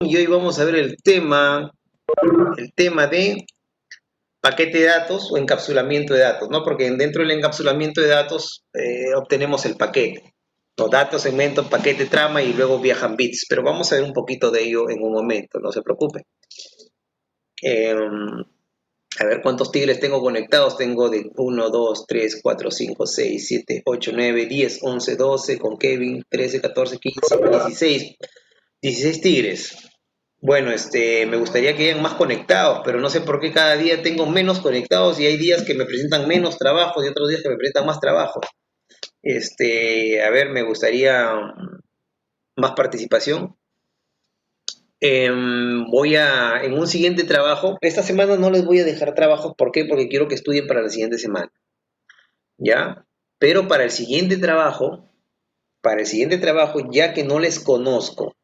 Y hoy vamos a ver el tema de paquete de datos o encapsulamiento de datos, ¿no? Porque dentro del encapsulamiento de datos obtenemos el paquete. Los datos, segmento, paquete, trama y luego viajan bits. Pero vamos a ver un poquito de ello en un momento, no se preocupen. Eh, a ver cuántos tigres tengo conectados. Tengo de 1, 2, 3, 4, 5, 6, 7, 8, 9, 10, 11, 12 con Kevin, 13, 14, 15, 16. 16 tigres. Bueno, me gustaría que hayan más conectados, pero no sé por qué cada día tengo menos conectados y hay días que me presentan menos trabajos y otros días que me presentan más trabajos. A ver, me gustaría más participación. En un siguiente trabajo, esta semana no les voy a dejar trabajos, ¿por qué? Porque quiero que estudien para la siguiente semana, ¿ya? Pero para el siguiente trabajo, ya que no les conozco,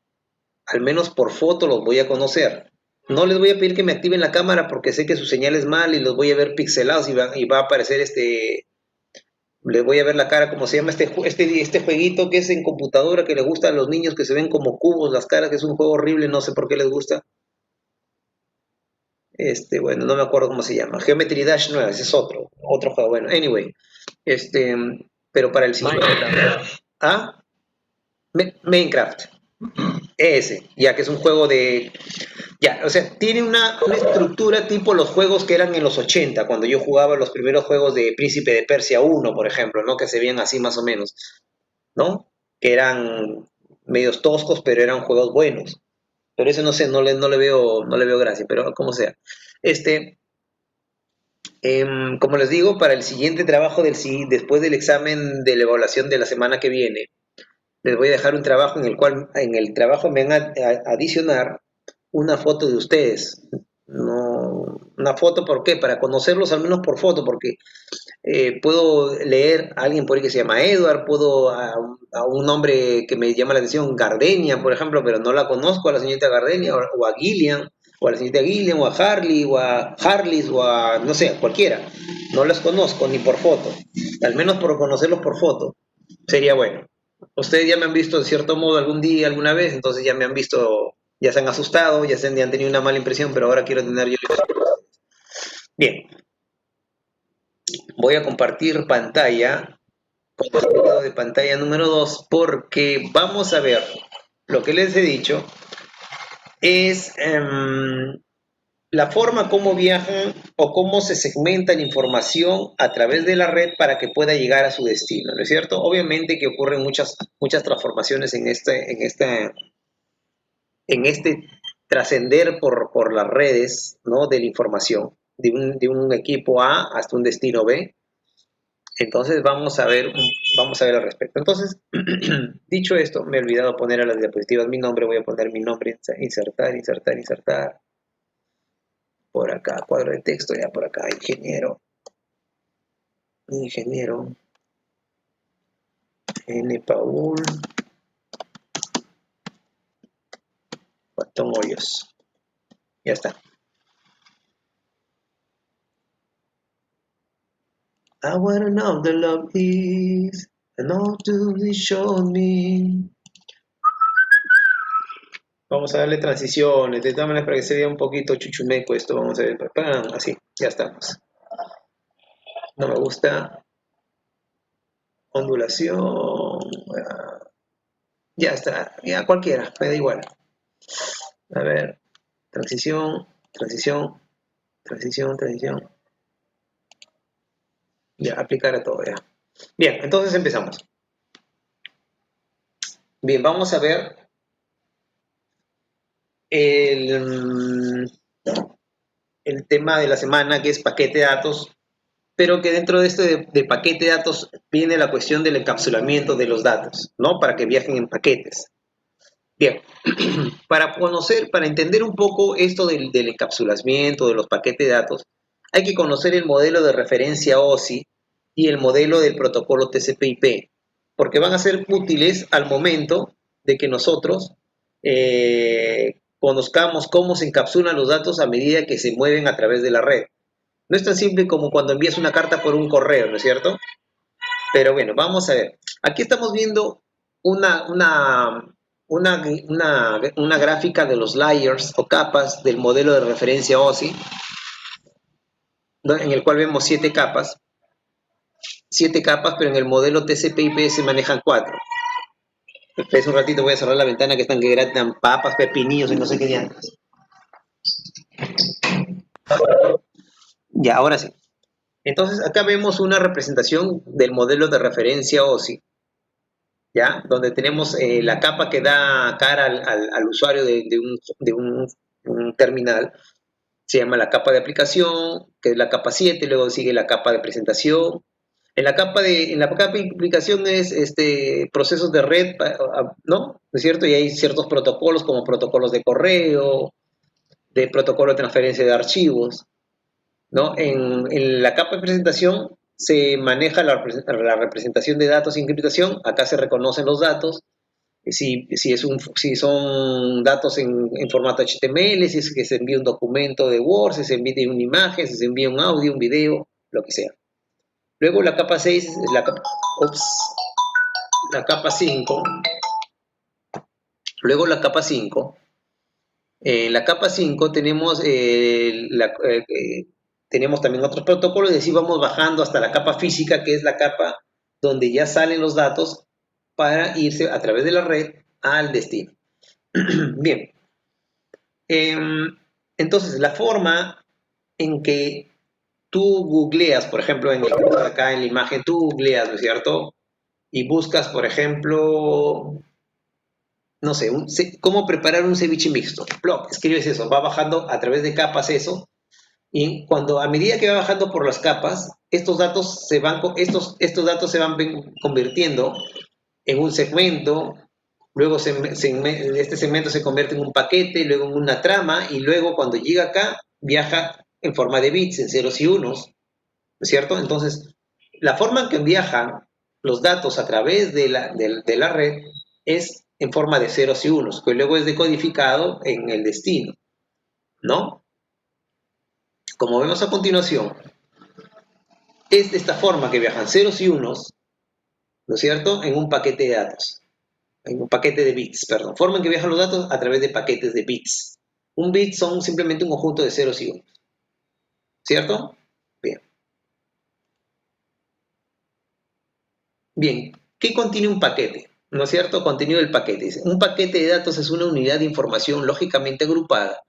al menos por foto los voy a conocer. No les voy a pedir que me activen la cámara porque sé que su señal es mal y los voy a ver pixelados y va a aparecer les voy a ver la cara, como se llama este jueguito que es en computadora que le gusta a los niños que se ven como cubos las caras, que es un juego horrible, no sé por qué les gusta. Bueno, no me acuerdo cómo se llama. Geometry Dash 9, ese es otro juego. Bueno, anyway, este, pero para el siguiente. Minecraft. ¿Ah? Minecraft. Ese, ya que es un juego de. Ya, o sea, tiene una estructura tipo los juegos que eran en los 80 cuando yo jugaba los primeros juegos de Príncipe de Persia 1, por ejemplo, ¿no? Que se veían así más o menos, ¿no? Que eran medios toscos, pero eran juegos buenos. Pero ese no sé, no le veo gracia, pero como sea. Este, como les digo, para el siguiente trabajo después del examen de la evaluación de la semana que viene, les voy a dejar un trabajo en el cual en el trabajo me van a adicionar una foto de ustedes. No, una foto, ¿por qué? Para conocerlos al menos por foto, porque puedo leer a alguien por ahí que se llama Edward, puedo a un nombre que me llama la atención, Gardenia, por ejemplo, pero no la conozco a la señorita Gardenia, o a Gillian, o a la señorita Gillian, o a Harley, o a Harlis, o a, no sé, cualquiera. No las conozco ni por foto, al menos por conocerlos por foto, sería bueno. Ustedes ya me han visto de cierto modo algún día, alguna vez, entonces ya me han visto, ya se han asustado, ya han tenido una mala impresión, pero ahora quiero tener yo. Bien, voy a compartir pantalla, contenido de pantalla número 2 porque vamos a ver, lo que les he dicho es la forma como viajan o cómo se segmenta la información a través de la red para que pueda llegar a su destino, ¿no es cierto? Obviamente que ocurren muchas transformaciones en este trascender por las redes, ¿no? De la información, de un equipo A hasta un destino B. Entonces vamos a ver al respecto. Entonces, dicho esto, me he olvidado poner a las diapositivas mi nombre, voy a poner mi nombre, insertar, insertar, insertar. Por acá, cuadro de texto, ya por acá, ingeniero. Ingeniero. N. Paul. Patón Hoyos. Ya está. I wanna know the love is, and all to be shown me. Vamos a darle transiciones, de todas maneras para que se vea un poquito chuchumeco esto, vamos a ver, ¡pam! Así, ya estamos. No me gusta ondulación, ya está, ya cualquiera, me da igual. A ver, transición, transición, transición, transición. Ya, aplicar a todo ya. Bien, entonces empezamos. Bien, vamos a ver el, el tema de la semana que es paquete de datos, pero que dentro de de paquete de datos viene la cuestión del encapsulamiento de los datos, ¿no? Para que viajen en paquetes. Bien, para entender un poco esto del encapsulamiento de los paquetes de datos, hay que conocer el modelo de referencia OSI y el modelo del protocolo TCP/IP, porque van a ser útiles al momento de que nosotros conozcamos cómo se encapsulan los datos a medida que se mueven a través de la red. No es tan simple como cuando envías una carta por un correo, ¿no es cierto? Pero bueno, vamos a ver. Aquí estamos viendo una una gráfica de los layers o capas del modelo de referencia OSI, ¿no? En el cual vemos siete capas, pero en el modelo TCP/IP se manejan cuatro. Espera un ratito, voy a cerrar la ventana que están que gratan papas, pepinillos y no sé qué diantres. Ya, ahora sí. Entonces, acá vemos una representación del modelo de referencia OSI, ¿ya? Donde tenemos la capa que da cara al usuario un terminal. Se llama la capa de aplicación, que es la capa 7, luego sigue la capa de presentación. En la capa de aplicación es procesos de red, ¿no? ¿No es cierto? Y hay ciertos protocolos como protocolos de correo, de protocolo de transferencia de archivos, ¿no? En la capa de presentación se maneja la representación de datos sin encriptación, acá se reconocen los datos, si son datos en formato HTML, si es que se envía un documento de Word, si se envía una imagen, si se envía un audio, un video, lo que sea. Luego la capa 6, la capa 5, luego la capa 5. En la capa 5 tenemos también otros protocolos y así vamos bajando hasta la capa física, que es la capa donde ya salen los datos para irse a través de la red al destino. Bien, entonces la forma en que tú googleas, por ejemplo, acá en la imagen, tú googleas, ¿no es cierto? Y buscas, por ejemplo, no sé, cómo preparar un ceviche mixto. Plop, escribes eso, va bajando a través de capas eso, y a medida que va bajando por las capas, estos datos se van convirtiendo en un segmento, luego este segmento se convierte en un paquete, luego en una trama, y luego cuando llega acá, viaja en forma de bits, en ceros y unos, ¿no es cierto? Entonces, la forma en que viajan los datos a través de la red es en forma de ceros y unos, que luego es decodificado en el destino, ¿no? Como vemos a continuación, es de esta forma que viajan ceros y unos, ¿no es cierto?, en un paquete de datos, en un paquete de bits, perdón. Forma en que viajan los datos a través de paquetes de bits. Un bit son simplemente un conjunto de ceros y unos, ¿cierto? Bien. Bien, ¿qué contiene un paquete? ¿No es cierto? Contenido del paquete. Dice, un paquete de datos es una unidad de información lógicamente agrupada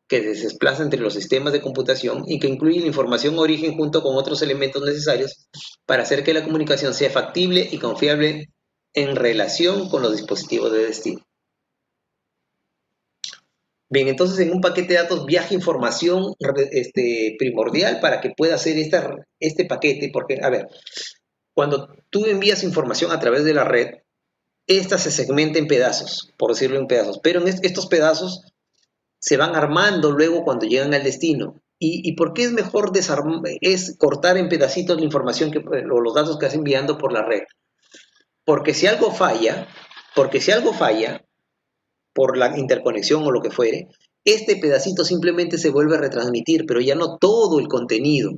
que se desplaza entre los sistemas de computación y que incluye la información origen junto con otros elementos necesarios para hacer que la comunicación sea factible y confiable en relación con los dispositivos de destino. Bien, entonces en un paquete de datos viaja información primordial para que pueda hacer este paquete, porque, a ver, cuando tú envías información a través de la red, esta se segmenta en pedazos, por decirlo en pedazos, pero en estos pedazos se van armando luego cuando llegan al destino. ¿Y por qué es mejor cortar en pedacitos la información o los datos que vas enviando por la red? Porque si algo falla, porque si algo falla, por la interconexión o lo que fuere, este pedacito simplemente se vuelve a retransmitir, pero ya no todo el contenido.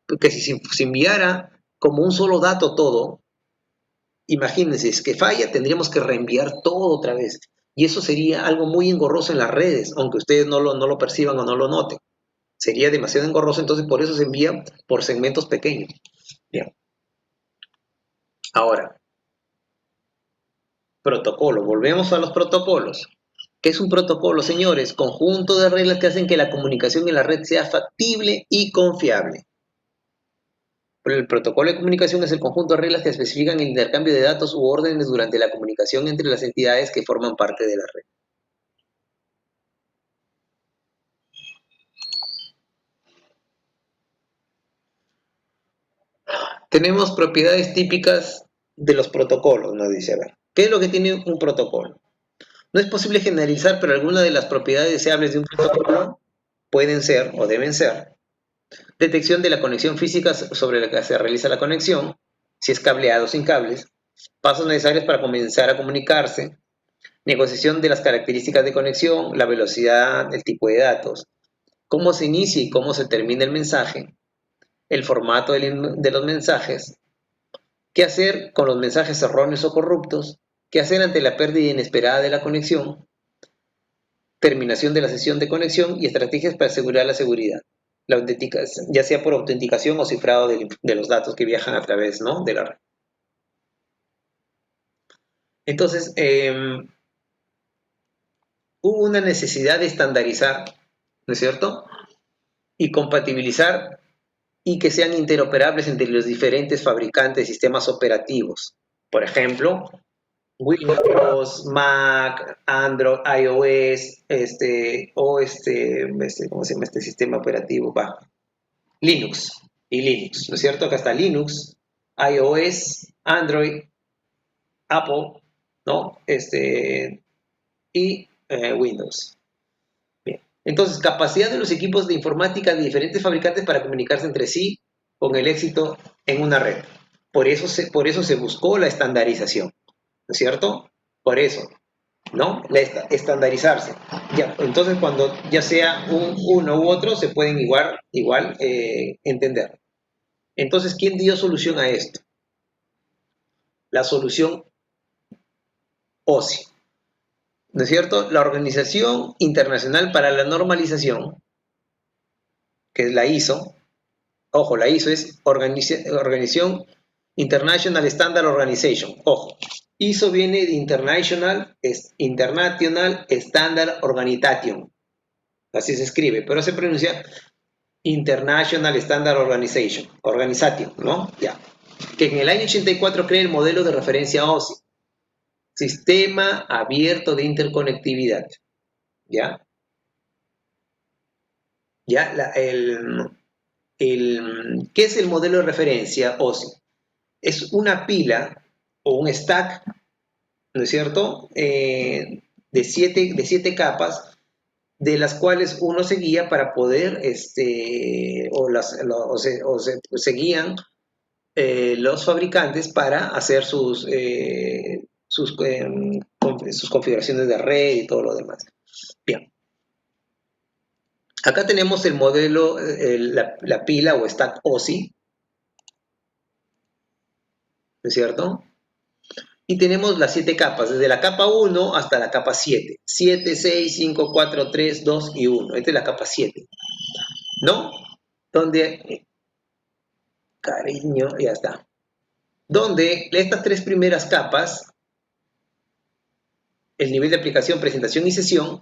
Porque si se enviara como un solo dato todo, imagínense, es que falla, tendríamos que reenviar todo otra vez. Y eso sería algo muy engorroso en las redes, aunque ustedes no lo perciban o no lo noten. Sería demasiado engorroso, entonces por eso se envía por segmentos pequeños. Bien. Ahora, protocolo. Volvemos a los protocolos. ¿Qué es un protocolo, señores? Conjunto de reglas que hacen que la comunicación en la red sea factible y confiable. El protocolo de comunicación es el conjunto de reglas que especifican el intercambio de datos u órdenes durante la comunicación entre las entidades que forman parte de la red. Tenemos propiedades típicas de los protocolos, nos dice. A ver, ¿qué es lo que tiene un protocolo? No es posible generalizar, pero algunas de las propiedades deseables de un protocolo pueden ser o deben ser detección de la conexión física sobre la que se realiza la conexión, si es cableado o sin cables, pasos necesarios para comenzar a comunicarse, negociación de las características de conexión, la velocidad, el tipo de datos, cómo se inicia y cómo se termina el mensaje, el formato de los mensajes, qué hacer con los mensajes erróneos o corruptos, qué hacer ante la pérdida inesperada de la conexión, terminación de la sesión de conexión y estrategias para asegurar la seguridad. La autenticación, ya sea por autenticación o cifrado de los datos que viajan a través, ¿no?, de la red. Entonces, hubo una necesidad de estandarizar, ¿no es cierto?, y compatibilizar y que sean interoperables entre los diferentes fabricantes de sistemas operativos. Por ejemplo, Windows, Mac, Android, iOS, ¿cómo se llama este sistema operativo? Linux y Linux, ¿no es cierto? Acá está Linux, iOS, Android, Apple, ¿no? Y Windows. Bien. Entonces, capacidad de los equipos de informática de diferentes fabricantes para comunicarse entre sí con el éxito en una red. Por eso se buscó la estandarización, ¿no es cierto? Por eso, ¿no? Estandarizarse. Ya, entonces, cuando ya sea uno u otro, se pueden igual entender. Entonces, ¿quién dio solución a esto? La solución OSI, ¿no es cierto? La Organización Internacional para la Normalización, que es la ISO. Ojo, la ISO es Organización International Standard Organization. Ojo, ISO viene de International Standard Organization. Así se escribe, pero se pronuncia International Standard Organization, ¿no? Ya. Que en el año 84 crea el modelo de referencia OSI, Sistema Abierto de Interconectividad. ¿Ya? ¿Ya? ¿Qué es el modelo de referencia OSI? Es una pila o un stack, ¿no es cierto?, de siete capas, de las cuales uno se guía para poder, se guían los fabricantes para hacer sus configuraciones de red y todo lo demás. Bien. Acá tenemos el modelo, la pila o stack OSI, ¿no es cierto? Y tenemos las 7 capas, desde la capa 1 hasta la capa 7. 7, 6, 5, 4, 3, 2 y 1. Esta es la capa 7, ¿no? Donde, cariño, ya está. Donde estas 3 primeras capas, el nivel de aplicación, presentación y sesión,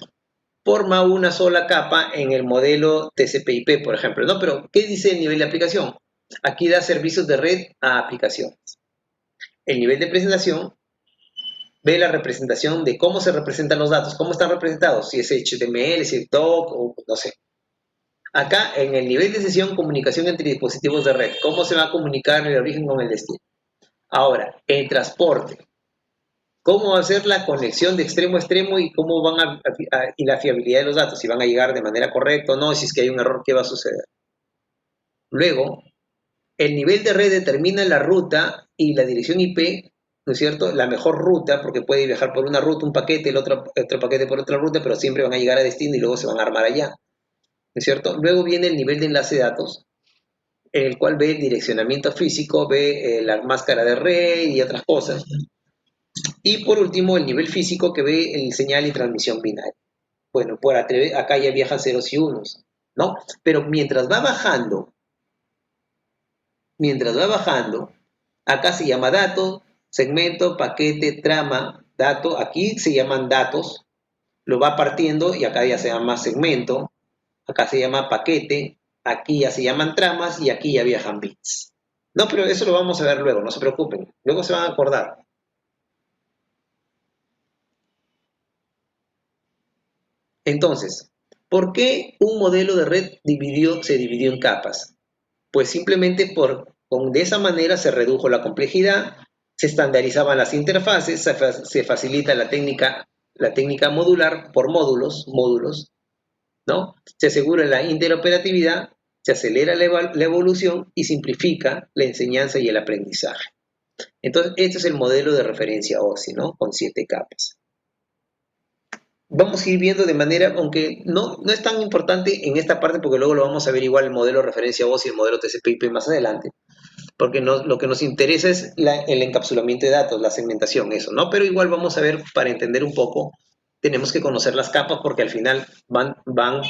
forma una sola capa en el modelo TCP/IP, por ejemplo, ¿no? Pero, ¿qué dice el nivel de aplicación? Aquí da servicios de red a aplicaciones. El nivel de presentación ve la representación de cómo se representan los datos, cómo están representados, si es HTML, si es doc o no sé. Acá, en el nivel de sesión, comunicación entre dispositivos de red, cómo se va a comunicar el origen con el destino. Ahora, el transporte, cómo va a ser la conexión de extremo a extremo y cómo y la fiabilidad de los datos, si van a llegar de manera correcta o no, si es que hay un error, ¿qué va a suceder? Luego, el nivel de red determina la ruta y la dirección IP, ¿no es cierto? La mejor ruta, porque puede viajar por una ruta un paquete, el otro paquete por otra ruta, pero siempre van a llegar a destino y luego se van a armar allá, ¿no es cierto? Luego viene el nivel de enlace de datos, en el cual ve el direccionamiento físico, ve la máscara de red y otras cosas. Y por último, el nivel físico, que ve el señal y transmisión binaria. Bueno, acá ya viajan ceros y unos, ¿no? Pero mientras va bajando, acá se llama dato, segmento, paquete, trama, dato. Aquí se llaman datos, lo va partiendo y acá ya se llama segmento, acá se llama paquete, aquí ya se llaman tramas y aquí ya viajan bits. No, pero eso lo vamos a ver luego, no se preocupen. Luego se van a acordar. Entonces, ¿por qué un modelo de red se dividió en capas? Pues simplemente de esa manera se redujo la complejidad, se estandarizaban las interfaces, se facilita la técnica modular por módulos, ¿no? Se asegura la interoperatividad, se acelera la evolución y simplifica la enseñanza y el aprendizaje. Entonces, este es el modelo de referencia OSI, ¿no? Con 7 capas. Vamos a ir viendo de manera, aunque no es tan importante en esta parte, porque luego lo vamos a ver igual el modelo de referencia OSI y el modelo TCP/IP más adelante. porque lo que nos interesa es el encapsulamiento de datos, la segmentación, eso, ¿no? Pero igual vamos a ver, para entender un poco, tenemos que conocer las capas porque al final van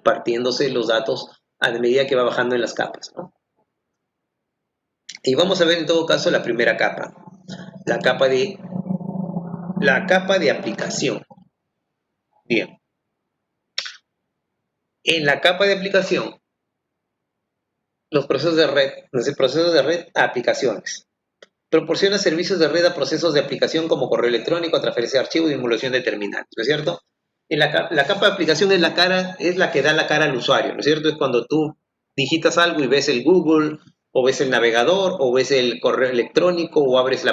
partiéndose los datos a medida que va bajando en las capas, ¿no? Y vamos a ver en todo caso la primera capa, la capa de, la capa de aplicación. Bien, en la capa de aplicación, los procesos de red a aplicaciones. Proporciona servicios de red a procesos de aplicación como correo electrónico, transferencia de archivos y emulación de terminales, ¿no es cierto? La capa de aplicación es la que da la cara al usuario, ¿no es cierto? Es cuando tú digitas algo y ves el Google, o ves el navegador, o ves el correo electrónico, o abres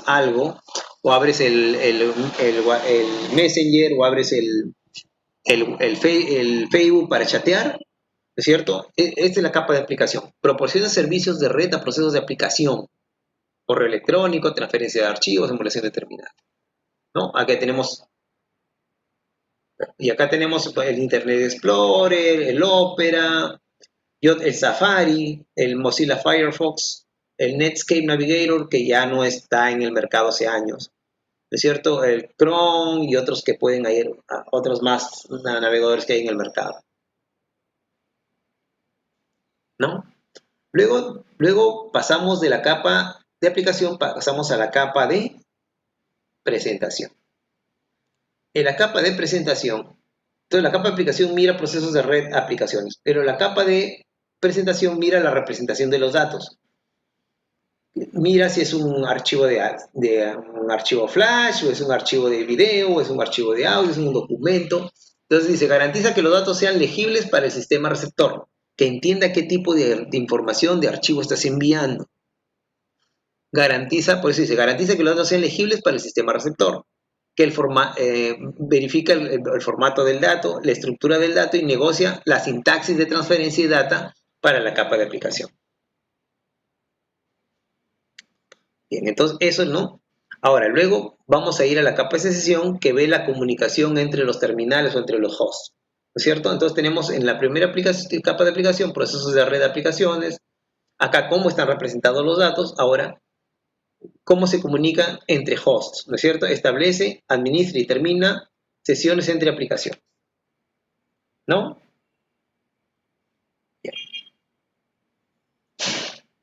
algo, o abres el Messenger, o abres el Facebook para chatear, ¿no es cierto? Esta es la capa de aplicación. Proporciona servicios de red a procesos de aplicación, correo electrónico, transferencia de archivos, emulación de terminal, ¿no? Acá tenemos el Internet Explorer, el Opera, el Safari, el Mozilla Firefox, el Netscape Navigator, que ya no está en el mercado hace años, ¿no es cierto? El Chrome y otros que pueden ir, otros más navegadores que hay en el mercado, ¿no? Luego pasamos de la capa de aplicación, pasamos a la capa de presentación. En la capa de presentación, entonces la capa de aplicación mira procesos de red aplicaciones, pero la capa de presentación mira la representación de los datos. Mira si es un archivo un archivo flash, o es un archivo de video, o es un archivo de audio, es un documento. Entonces dice, garantiza que los datos sean legibles para el sistema receptor, que entienda qué tipo de información, de archivo estás enviando. Por eso dice, garantiza que los datos sean legibles para el sistema receptor, que verifica el formato del dato, la estructura del dato y negocia la sintaxis de transferencia de data para la capa de aplicación. Bien, entonces eso no. Ahora, luego vamos a ir a la capa de sesión que ve la comunicación entre los terminales o entre los hosts, ¿no es cierto? Entonces tenemos en la primera capa de aplicación procesos de red de aplicaciones, acá cómo están representados los datos, ahora cómo se comunican entre hosts, ¿no es cierto? Establece, administra y termina sesiones entre aplicaciones, ¿no? Bien.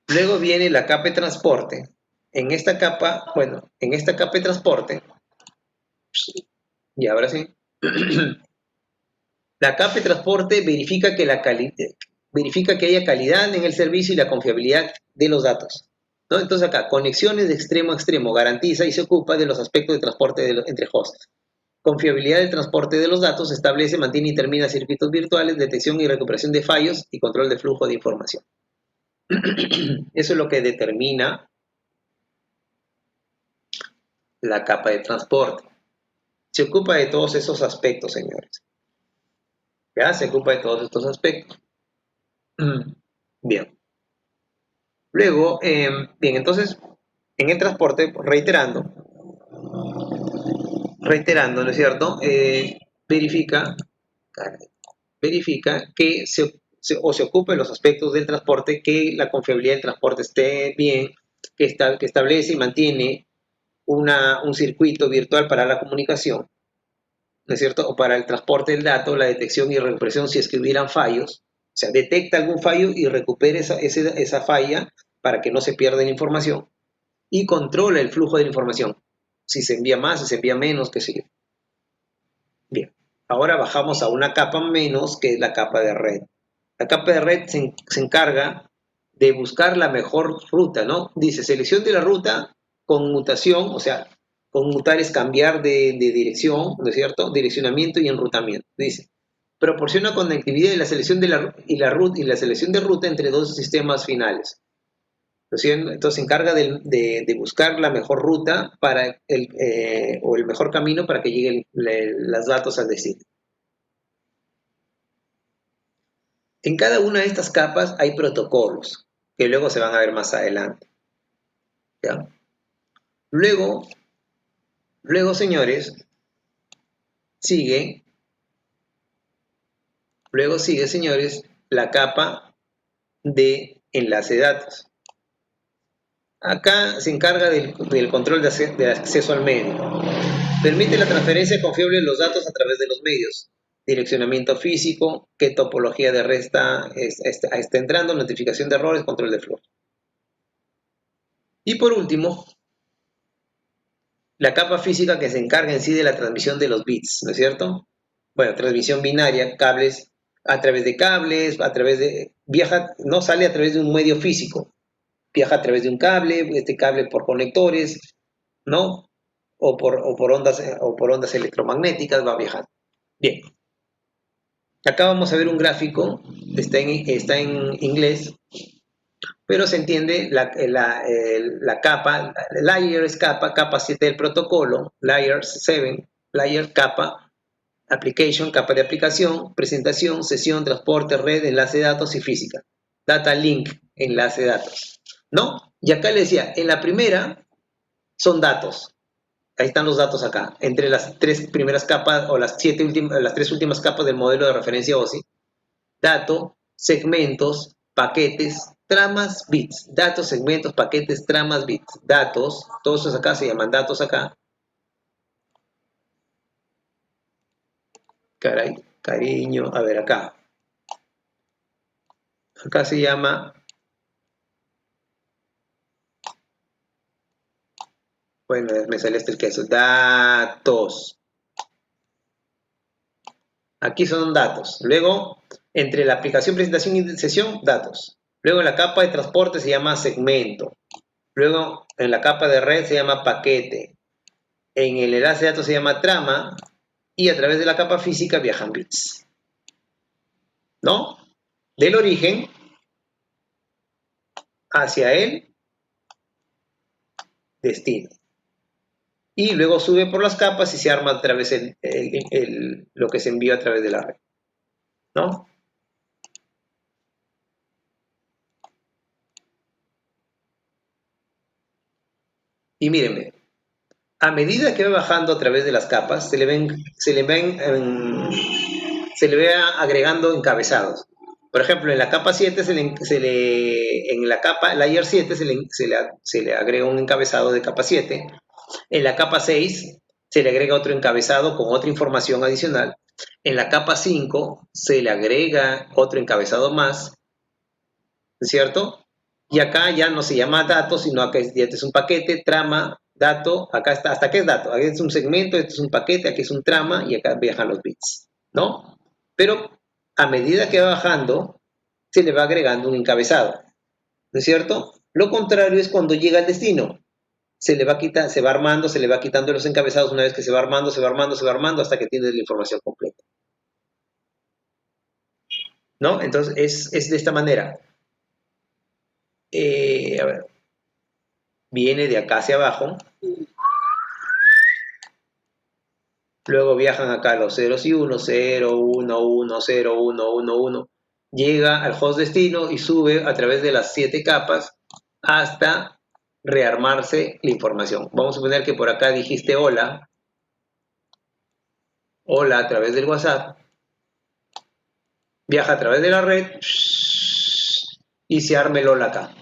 Luego viene la capa de transporte. En esta capa de transporte, y ahora sí, la capa de transporte verifica que haya calidad en el servicio y la confiabilidad de los datos, ¿no? Entonces acá, conexiones de extremo a extremo, garantiza y se ocupa de los aspectos de transporte entre hosts. Confiabilidad del transporte de los datos, establece, mantiene y termina circuitos virtuales, detección y recuperación de fallos y control de flujo de información. Eso es lo que determina la capa de transporte. Se ocupa de todos esos aspectos, señores. ¿Ya? Se ocupa de todos estos aspectos. Bien. Luego, bien, entonces, en el transporte, reiterando, ¿no es cierto? Verifica, verifica que se ocupe de los aspectos del transporte, que la confiabilidad del transporte esté bien, que establece y mantiene un circuito virtual para la comunicación, ¿no es cierto? O para el transporte del dato, la detección y recuperación si es que hubieran fallos, o sea, detecta algún fallo y recupera esa falla para que no se pierda la información y controla el flujo de la información, si se envía más, si se envía menos, qué sé yo. Bien, ahora bajamos a una capa menos, que es la capa de red. La capa de red se encarga de buscar la mejor ruta, ¿no? Dice, selección de la ruta con mutación, o sea, conmutar es cambiar de dirección, ¿no es cierto? Direccionamiento y enrutamiento. Dice, proporciona conectividad y la selección y la selección de ruta entre dos sistemas finales. Entonces se encarga de buscar la mejor ruta o el mejor camino para que lleguen los datos al destino. En cada una de estas capas hay protocolos que luego se van a ver más adelante. ¿Ya? Luego, señores, sigue, señores, la capa de enlace de datos. Acá se encarga del control de acceso al medio. Permite la transferencia confiable de los datos a través de los medios. Direccionamiento físico, qué topología de red está entrando, notificación de errores, control de flujo. Y por último, la capa física que se encarga en sí de la transmisión de los bits, ¿no es cierto? Bueno, transmisión binaria, cables, a través de cables, viaja, no sale a través de un medio físico, viaja a través de un cable, este cable por conectores, ¿no? O por ondas electromagnéticas va viajando. Bien, acá vamos a ver un gráfico, está en inglés, pero se entiende la capa, layer es capa 7 del protocolo, layer 7, layer capa, application, capa de aplicación, presentación, sesión, transporte, red, enlace de datos y física. Data link, enlace de datos. ¿No? Y acá le decía, en la primera son datos. Ahí están los datos acá, entre las tres primeras capas o las tres últimas capas del modelo de referencia OSI. Dato, segmentos, paquetes, tramas, bits. Datos, segmentos, paquetes, tramas, bits. Datos, todos esos acá se llaman datos acá. Caray, cariño, a ver acá. Acá se llama, bueno, me salió el queso, datos. Aquí son datos. Luego, entre la aplicación, presentación y sesión, datos. Luego, en la capa de transporte se llama segmento. Luego, en la capa de red se llama paquete. En el enlace de datos se llama trama. Y a través de la capa física viajan bits. ¿No? Del origen hacia el destino. Y luego sube por las capas y se arma a través lo que se envió a través de la red. ¿No? Y mírenme, a medida que va bajando a través de las capas, se le ve agregando encabezados. Por ejemplo, en la capa 7, en la capa layer 7 se le agrega un encabezado de capa 7. En la capa 6 se le agrega otro encabezado con otra información adicional. En la capa 5 se le agrega otro encabezado más, ¿cierto? Y acá ya no se llama datos, sino acá ya es un paquete, trama, dato, acá está, hasta qué es dato, aquí es un segmento, este es un paquete, aquí es un trama y acá viajan los bits, ¿no? Pero a medida que va bajando, se le va agregando un encabezado, ¿no es cierto? Lo contrario es cuando llega al destino, se va armando, se le va quitando los encabezados una vez que se va armando, se va armando, se va armando hasta que tienes la información completa, ¿no? Entonces es de esta manera. A ver, viene de acá hacia abajo, luego viajan acá los ceros y unos, 0, 1, 1, 0, 1, 1, 1, llega al host destino y sube a través de las 7 capas hasta rearmarse la información. Vamos a suponer que por acá dijiste hola, hola a través del WhatsApp, viaja a través de la red y se arma el hola acá.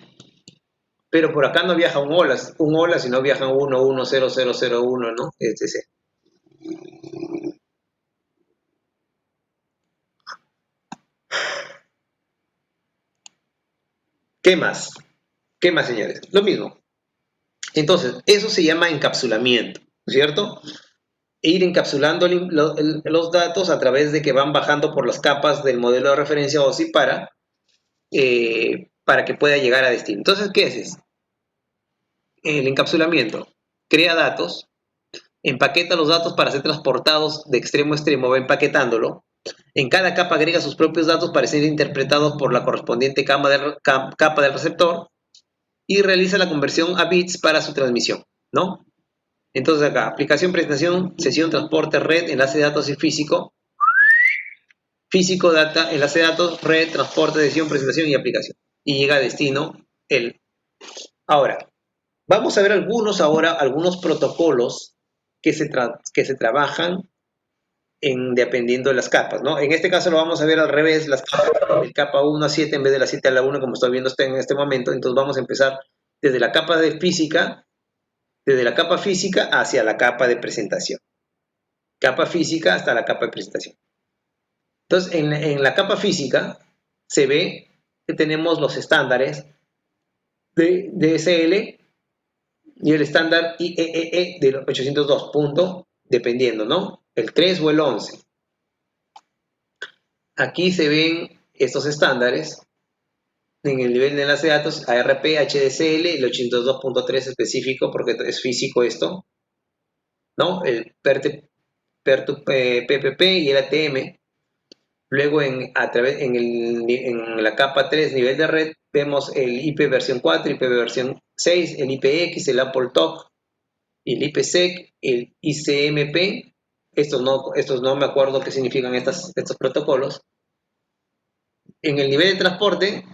Pero por acá no viaja un hola, sino viajan 1, 1, 0, 0, 0, 1, ¿no? Etc. ¿Qué más? ¿Qué más, señores? Lo mismo. Entonces, eso se llama encapsulamiento, ¿cierto? E ir encapsulando los datos a través de que van bajando por las capas del modelo de referencia OSI para que pueda llegar a destino. Entonces, ¿qué es? El encapsulamiento crea datos, empaqueta los datos para ser transportados de extremo a extremo, va empaquetándolo. En cada capa agrega sus propios datos para ser interpretados por la correspondiente capa del receptor y realiza la conversión a bits para su transmisión, ¿no? Entonces acá, aplicación, presentación, sesión, transporte, red, enlace de datos y físico. Físico, data, enlace de datos, red, transporte, sesión, presentación y aplicación. Y llega a destino el. Ahora, vamos a ver algunos protocolos que se trabajan dependiendo de las capas, ¿no? En este caso lo vamos a ver al revés, las capas, del capa 1 a 7 en vez de la 7 a la 1, como estoy viendo en este momento. Entonces vamos a empezar desde la capa de física, desde la capa física hacia la capa de presentación. Capa física hasta la capa de presentación. Entonces, en la capa física se ve que tenemos los estándares de DSL y el estándar IEEE del 802, punto, dependiendo, ¿no? El 3 o el 11. Aquí se ven estos estándares en el nivel de enlace de datos ARP, HDCL, el 802.3 específico, porque es físico esto, ¿no? El PPP y el ATM. Luego en la capa 3, nivel de red, vemos el IP versión 4, IP versión 6, el IPX, el AppleTalk, el IPsec, el ICMP. Estos no me acuerdo qué significan estos protocolos. En el nivel de transporte,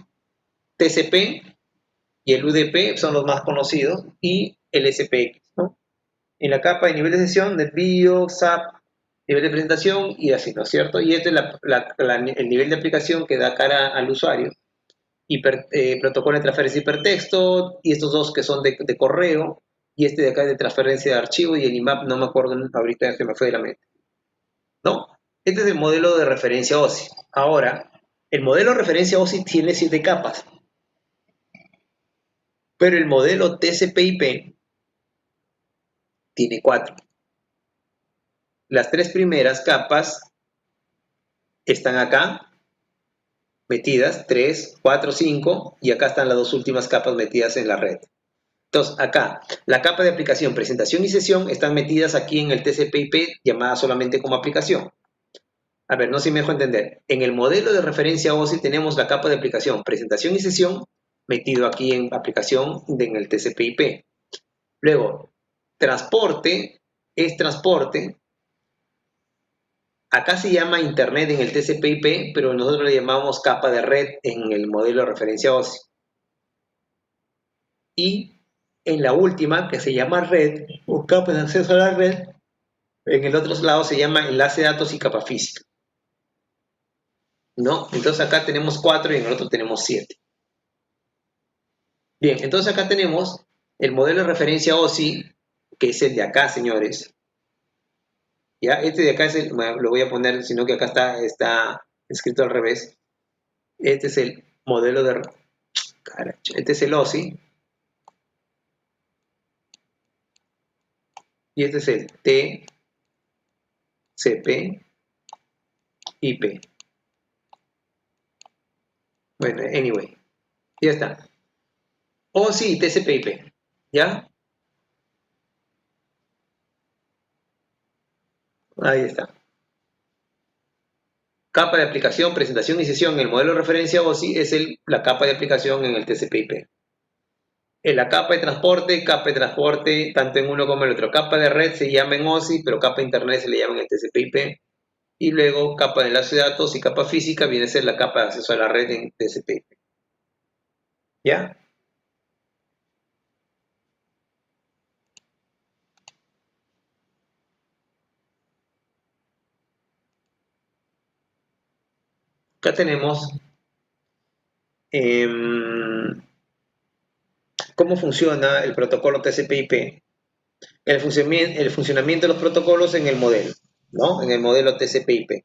TCP y el UDP son los más conocidos, y el SPX, ¿no? En la capa de nivel de sesión, NetBio, SAP, nivel de presentación y así, ¿no es cierto? Y este es el nivel de aplicación que da cara al usuario. Protocolo de transferencia de hipertexto, y estos dos que son de correo, y este de acá es de transferencia de archivo, y el IMAP no me acuerdo, ahorita se me fue de la mente, ¿no? Este es el modelo de referencia OSI. Ahora, el modelo de referencia OSI tiene 7 capas, pero el modelo TCP/IP tiene 4. Las 3 primeras capas están acá, metidas, 3, 4, 5, y acá están las 2 últimas capas metidas en la red. Entonces, acá, la capa de aplicación, presentación y sesión están metidas aquí en el TCP/IP, llamada solamente como aplicación. A ver, no sé si me dejo entender. En el modelo de referencia OSI tenemos la capa de aplicación, presentación y sesión, metido aquí en aplicación en el TCP/IP. Luego, transporte es transporte. Acá se llama Internet en el TCP/IP, pero nosotros le llamamos capa de red en el modelo de referencia OSI. Y en la última, que se llama red, o capa de acceso a la red, en el otro lado se llama enlace de datos y capa física, ¿no? Entonces acá tenemos 4 y en el otro tenemos 7. Bien, entonces acá tenemos el modelo de referencia OSI, que es el de acá, señores. Ya, este de acá es lo voy a poner, sino que acá está escrito al revés. Este es el modelo de... Caracho, este es el OSI. Y este es el TCP/IP. Bueno, anyway, ya está. OSI y TCP/IP, ¿ya? Ahí está. Capa de aplicación, presentación y sesión. El modelo de referencia OSI es la capa de aplicación en el TCP/IP. En la capa de transporte, tanto en uno como en el otro. Capa de red se llama en OSI, pero capa de internet se le llama en el TCP/IP. Y luego capa de enlace de datos y capa física viene a ser la capa de acceso a la red en TCP/IP. ¿Ya? Acá tenemos cómo funciona el protocolo TCP/IP, el funcionamiento de los protocolos en el modelo, ¿no? En el modelo TCP/IP,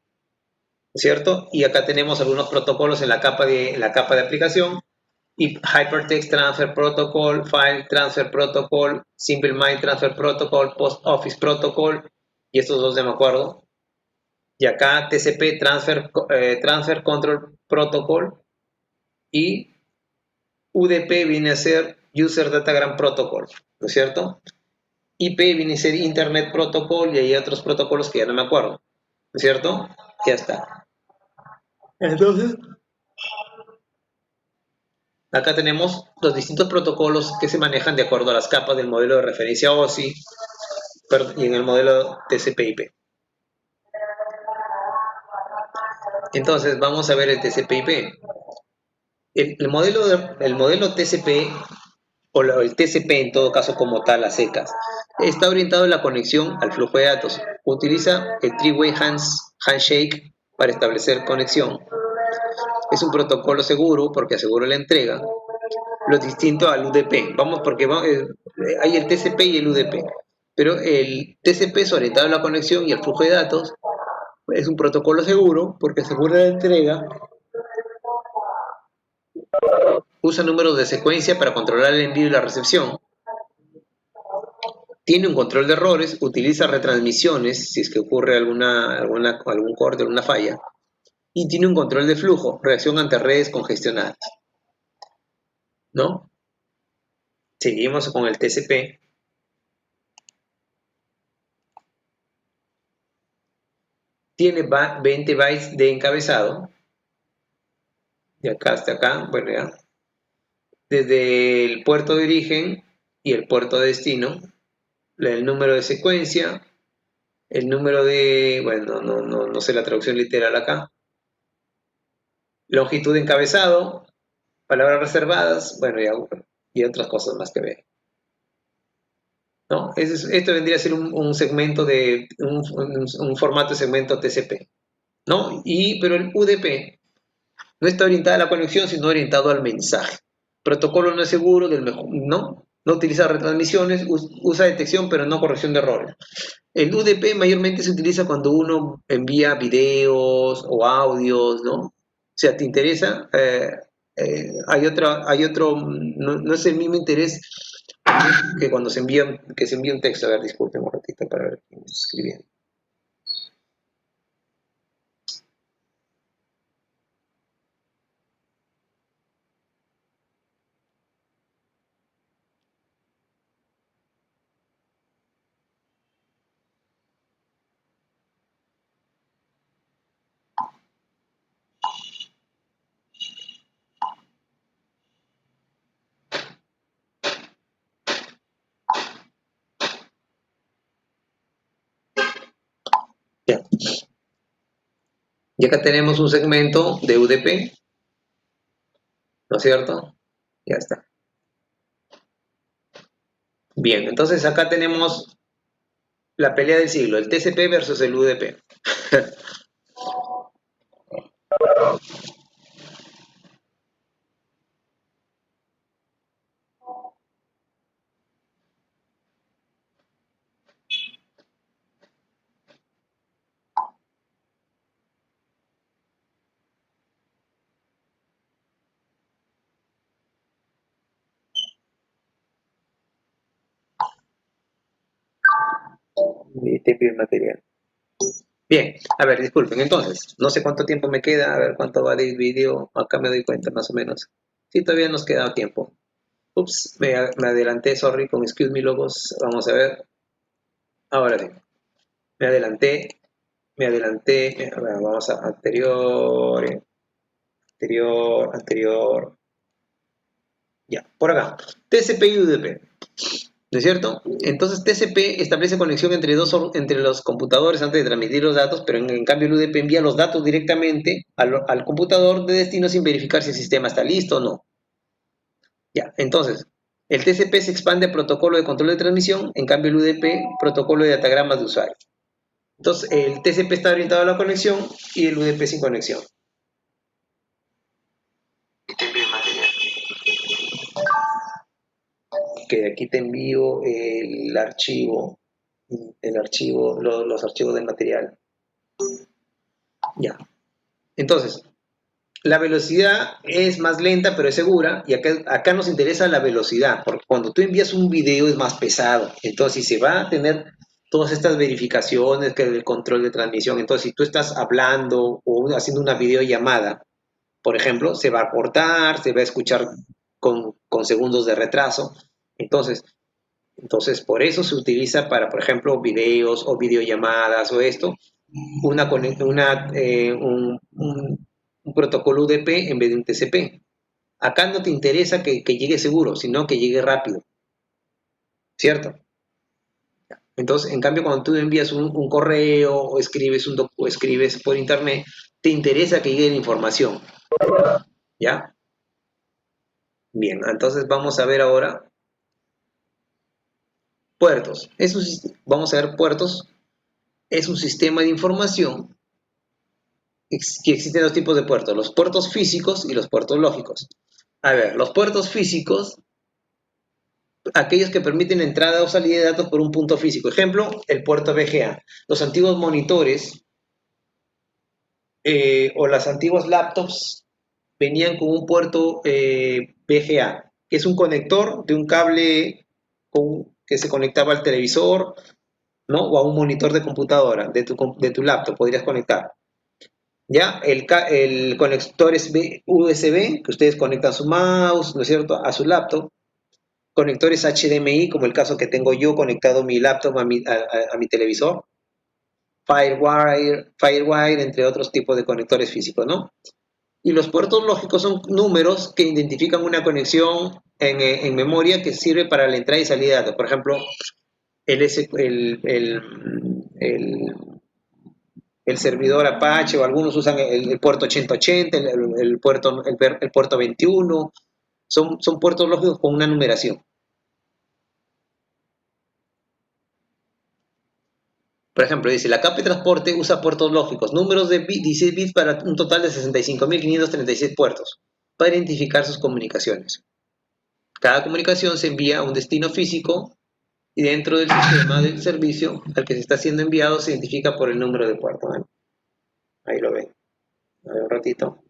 ¿cierto? Y acá tenemos algunos protocolos en la capa de aplicación, y Hypertext Transfer Protocol, File Transfer Protocol, Simple Mind Transfer Protocol, Post Office Protocol, y estos dos ya me acuerdo. Y acá TCP Transfer Control Protocol, y UDP viene a ser User Datagram Protocol, ¿no es cierto? IP viene a ser Internet Protocol, y hay otros protocolos que ya no me acuerdo, ¿no es cierto? Ya está. Entonces, acá tenemos los distintos protocolos que se manejan de acuerdo a las capas del modelo de referencia OSI y en el modelo TCP/IP. Entonces, vamos a ver el TCP/IP. El modelo TCP, o el TCP en todo caso como tal, a secas, está orientado a la conexión al flujo de datos. Utiliza el Three-Way Handshake para establecer conexión. Es un protocolo seguro porque asegura la entrega. lo distinto al UDP. Vamos, porque hay el TCP y el UDP. Pero el TCP es orientado a la conexión y el flujo de datos. Es un protocolo seguro porque asegura la entrega. Usa números de secuencia para controlar el envío y la recepción. Tiene un control de errores, utiliza retransmisiones si es que ocurre algún corte, alguna falla. Y tiene un control de flujo, reacción ante redes congestionadas. ¿No? Seguimos con el TCP. Tiene 20 bytes de encabezado. De acá hasta acá, bueno ya. Desde el puerto de origen y el puerto de destino, el número de secuencia, el número de, bueno, no sé la traducción literal acá, longitud de encabezado, palabras reservadas, bueno, y otras cosas más que ver. ¿No? Esto vendría a ser un segmento de, un formato de segmento TCP, ¿no? Pero el UDP no está orientado a la conexión, sino orientado al mensaje. Protocolo no es seguro, ¿no? No utiliza retransmisiones, usa detección, pero no corrección de errores. El UDP mayormente se utiliza cuando uno envía videos o audios, ¿no? O sea, ¿te interesa? Hay otro, no es el mismo interés que cuando se envía un texto. A ver, disculpen un ratito para ver quién está escribiendo. Ya. Y acá tenemos un segmento de UDP, ¿no es cierto? Ya está. Bien, entonces acá tenemos la pelea del siglo, el TCP versus el UDP. TCP material. Bien, a ver, disculpen, entonces, no sé cuánto tiempo me queda, a ver cuánto va de vídeo, acá me doy cuenta más o menos. Sí, todavía nos queda tiempo. Ups, me adelanté, sorry, con Excuse Me Logos, vamos a ver. Ahora sí, me adelanté, a ver, vamos a anterior, ya, por acá. TCP y UDP. ¿No es cierto? Entonces TCP establece conexión entre los computadores antes de transmitir los datos, pero en cambio el UDP envía los datos directamente al computador de destino sin verificar si el sistema está listo o no. Ya, entonces, el TCP se expande a protocolo de control de transmisión, en cambio el UDP, protocolo de datagramas de usuario. Entonces, el TCP está orientado a la conexión y el UDP sin conexión. Que aquí te envío los archivos del material. Ya. Entonces, la velocidad es más lenta, pero es segura, y acá nos interesa la velocidad, porque cuando tú envías un video es más pesado, entonces si se va a tener todas estas verificaciones, que el control de transmisión, entonces si tú estás hablando o haciendo una videollamada, por ejemplo, se va a cortar, se va a escuchar con segundos de retraso, entonces, por eso se utiliza para, por ejemplo, videos o videollamadas o esto, un protocolo UDP en vez de un TCP. Acá no te interesa que llegue seguro, sino que llegue rápido, ¿cierto? Entonces, en cambio, cuando tú envías un correo o escribes por internet, te interesa que llegue la información, ¿ya? Bien, entonces vamos a ver ahora puertos. Vamos a ver puertos. Es un sistema de información que existen dos tipos de puertos, los puertos físicos y los puertos lógicos. A ver, los puertos físicos, aquellos que permiten entrada o salida de datos por un punto físico. Ejemplo, el puerto VGA. Los antiguos monitores o las antiguas laptops venían con un puerto VGA, que es un conector de un cable que se conectaba al televisor, ¿no? O a un monitor de computadora, de tu laptop, podrías conectar. Ya, el conector es USB, que ustedes conectan su mouse, ¿no es cierto?, a su laptop. Conectores HDMI, como el caso que tengo yo conectado mi laptop a mi televisor. Firewire, entre otros tipos de conectores físicos, ¿no? Y los puertos lógicos son números que identifican una conexión en memoria que sirve para la entrada y salida de datos. Por ejemplo, el, el servidor Apache o algunos usan el puerto 8080, el puerto 21. Son puertos lógicos con una numeración. Por ejemplo, dice, la capa de transporte usa puertos lógicos, números de 16 bits para un total de 65.536 puertos, para identificar sus comunicaciones. Cada comunicación se envía a un destino físico y dentro del sistema del servicio al que se está siendo enviado se identifica por el número de puerto, ¿no? Ahí lo ven. A ver un ratito.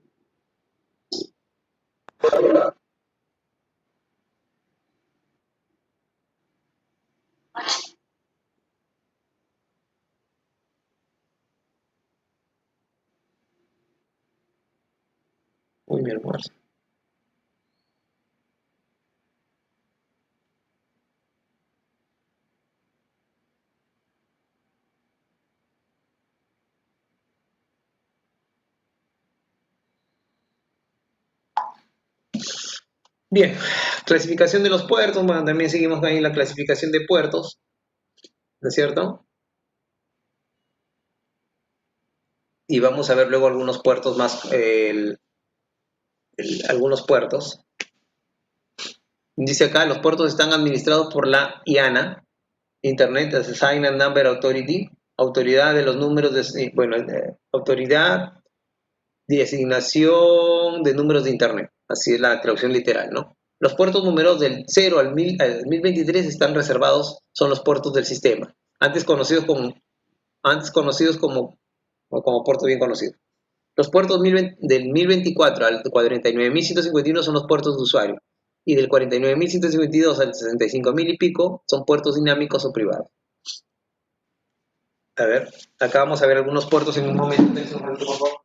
Uy, mi almuerzo. Bien, clasificación de los puertos. Bueno, también seguimos ahí en la clasificación de puertos, ¿no es cierto? Y vamos a ver luego algunos puertos más, algunos puertos. Dice acá, los puertos están administrados por la IANA, Internet Assigned Number Authority, autoridad de los números de, bueno, autoridad de asignación de números de Internet. Así es la traducción literal, ¿no? Los puertos números del 0 al 1023 están reservados, son los puertos del sistema, antes conocidos como puertos bien conocidos. Los puertos del 1024 al 49.151 son los puertos de usuario, y del 49.152 al 65.000 y pico son puertos dinámicos o privados. A ver, acá vamos a ver algunos puertos en un momento, por favor.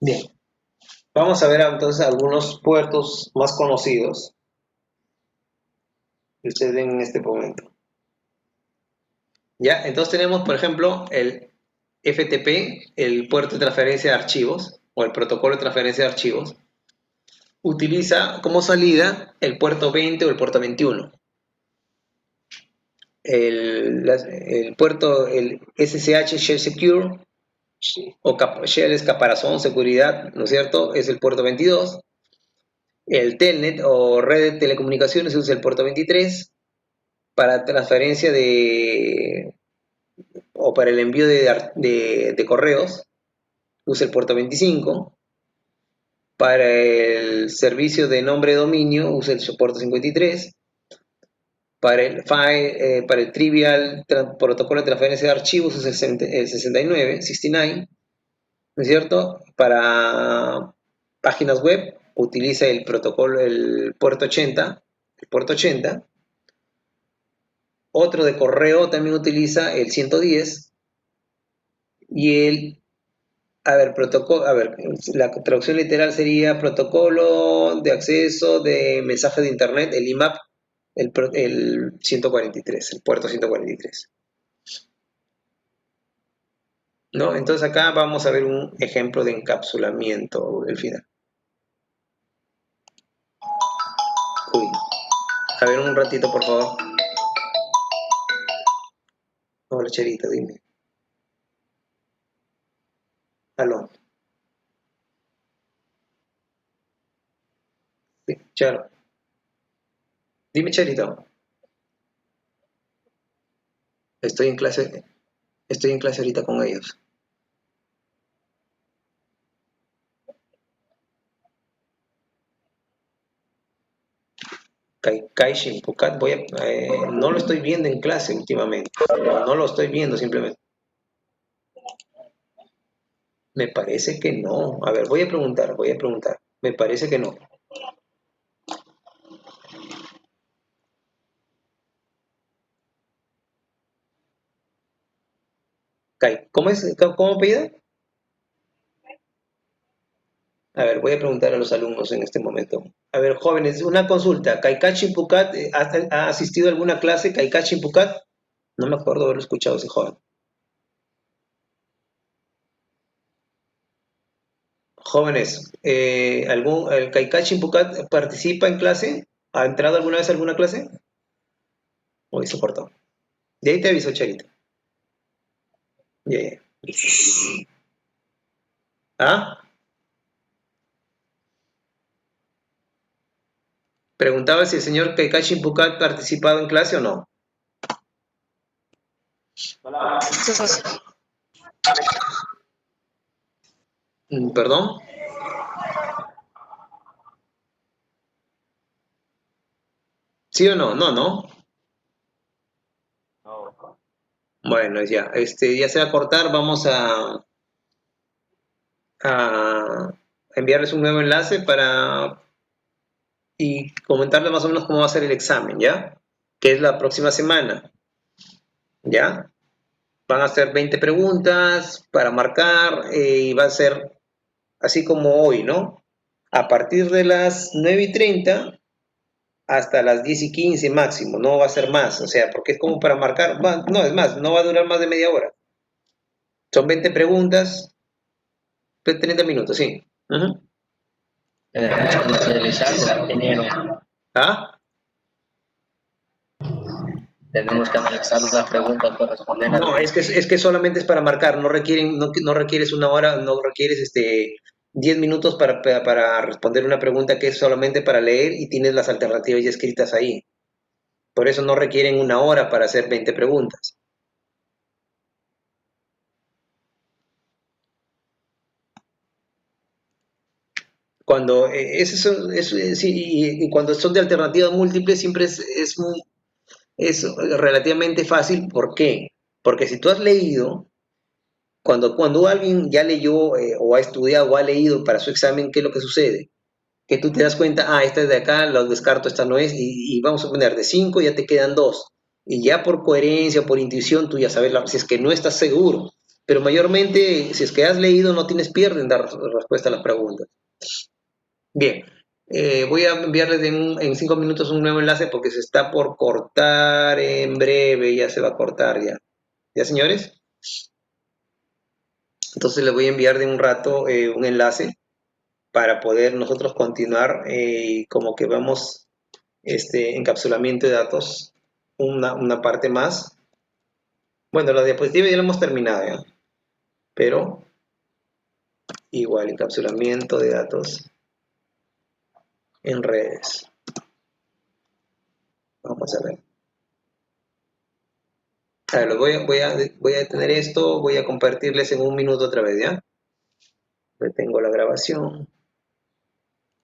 Bien, vamos a ver entonces algunos puertos más conocidos que ustedes ven en este momento. Ya, entonces tenemos, por ejemplo, el FTP, el puerto de transferencia de archivos, o el protocolo de transferencia de archivos. Utiliza como salida el puerto 20 o el puerto 21. El puerto, el SSH Shell Secure, o Shell es caparazón, seguridad, ¿no es cierto? Es el puerto 22. El Telnet o red de telecomunicaciones usa el puerto 23. Para transferencia o para el envío de correos usa el puerto 25. Para el servicio de nombre de dominio usa el puerto 53. Para el trivial protocolo de transferencia de archivos usa el 69, ¿no es cierto? Para páginas web utiliza el protocolo, el puerto 80, Otro de correo también utiliza el 110 y el, a ver, protocolo, a ver, la traducción literal sería protocolo de acceso de mensaje de internet, el IMAP, el 143, el puerto 143. ¿No? Entonces acá vamos a ver un ejemplo de encapsulamiento del final. Uy, a ver un ratito por favor. Hola Cherito, dime. Aló. Sí, Charo. Dime Cherito. Estoy en clase, estoy en clase ahorita con ellos. Kaishin Pukat, no lo estoy viendo en clase últimamente. No lo estoy viendo simplemente. Me parece que no. A ver, voy a preguntar. Me parece que no. ¿Cómo es? ¿Cómo pide? A ver, voy a preguntar a los alumnos en este momento. A ver, jóvenes, una consulta. ¿Kaikachi Pukat ha asistido a alguna clase? ¿Kaikachi Pukat? No me acuerdo haberlo escuchado ese joven. Jóvenes, ¿el Kaikachi Pukat participa en clase? ¿Ha entrado alguna vez a alguna clase? Hoy se cortó. De ahí te aviso, Charito. Ya, ya. ¿Ah? Preguntaba si el señor Kaikachi Pukat ha participado en clase o no. ¿Perdón? ¿Sí o no? No, no. Bueno, ya. Ya se va a cortar. Vamos a enviarles un nuevo enlace y comentarles más o menos cómo va a ser el examen, ¿ya? Que es la próxima semana, ¿ya? Van a ser 20 preguntas para marcar y va a ser así como hoy, ¿no? A partir de las 9:30 hasta las 10:15 máximo, no va a ser más, o sea, porque es como para marcar, no, es más, no va a durar más de media hora. Son 20 preguntas, 30 minutos, sí. Uh-huh. ¿Ah? Tenemos que analizar las preguntas para responder. No, es que solamente es para marcar, no requieres una hora, no requieres 10 minutos para responder una pregunta que es solamente para leer y tienes las alternativas ya escritas ahí. Por eso no requieren una hora para hacer 20 preguntas. Cuando sí, y cuando son de alternativas múltiples siempre es relativamente fácil. ¿Por qué? Porque si tú has leído, cuando alguien ya leyó o ha estudiado o ha leído para su examen, ¿qué es lo que sucede? Que tú te das cuenta, esta es de acá, lo descarto, esta no es, y vamos a poner de 5 ya te quedan 2. Y ya por coherencia, por intuición, tú ya sabes si es que no estás seguro. Pero mayormente, si es que has leído, no tienes pierde en dar respuesta a las preguntas. Bien, voy a enviarles en 5 minutos un nuevo enlace porque se está por cortar en breve, ya se va a cortar ya. ¿Ya, señores? Entonces les voy a enviar de un rato un enlace para poder nosotros continuar como que vamos encapsulamiento de datos, una parte más. Bueno, la diapositiva ya la hemos terminado ya, pero igual encapsulamiento de datos en redes. Vamos a ver. A ver, voy a detener esto, voy a compartirles en un minuto otra vez, ¿ya? Detengo la grabación.